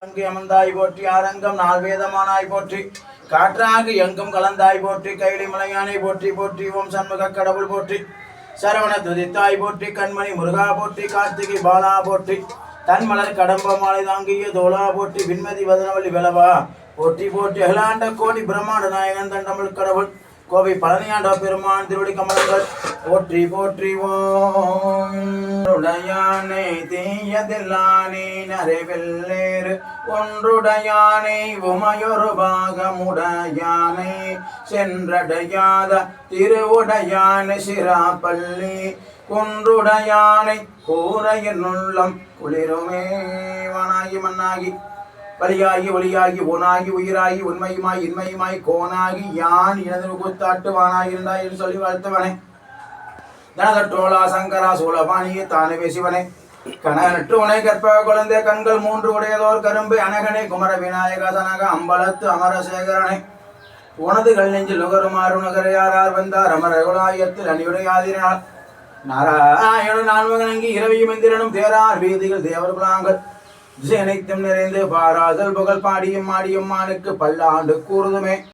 அமர்ந்தாய் போற்றி ஆரங்கம் நாள் வேதமானாய் போற்றி காற்றாக எங்கும் கலந்தாய் போற்றி கைலி மலையானை போற்றி போற்றி ஓம் சண்முக கடவுள் போற்றி சரவண துதித்தாய் போற்றி கண்மணி முருகா போற்றி கார்த்திகை பாலா போற்றி தன்மலர் கடம்ப மாலை தாங்கிய தோளா போற்றி விண்மதி வதனவழி விளவா போற்றி போற்றி அகிலாண்ட கோடி பிரம்மாண்ட நாயகன் தன் தமிழ் கடவுள் கோவை பழனியாண்ட பெருமான் திருவடி கமலங்கள் போற்றி போற்றி ஓடையானை தீயதில்லானே நரைவெல்லேறு ஒன்றுடையானை உமையொரு பாகமுடையானை சென்றடையாத திருவுடையானை சிராப்பள்ளி குன்றுடையானை கூரையின் உள்ளம் குளிருமே வானாகி மண்ணாகி வலியாகி ஒளியாகி ஓனாகி உயிராகி உண்மையுமாய் இன்மையுமாய் கோனாகி யான் எனது குத்தாட்டு வானாகி இருந்தாய் என்று சொல்லி வாழ்த்தவனே தனதற்றோலா சங்கரா சூழபாணியே தானே பேசிவனே கனகற்று உனை கற்ப குழந்தை கண்கள் மூன்று உடையதோர் கரும்பு அனகனே குமர விநாயக சனக அம்பலத்து அமரசேகரனே உனது கல் நெஞ்சில் நுகருமாறு நுகரையாரார் வந்தார் அமரகுலாயத்தில் அணியுடையாதிரால் நாராயண நான்மகனங்கி இரவியும் இந்திரனும் தேரார் வீதிகள் தேவர் குலாங்கள் திசை அனைத்தும் நிறைந்து பாராதல் புகழ் பாடியும் மாடியும் மானுக்கு பல்லாண்டு கூறுதுமே.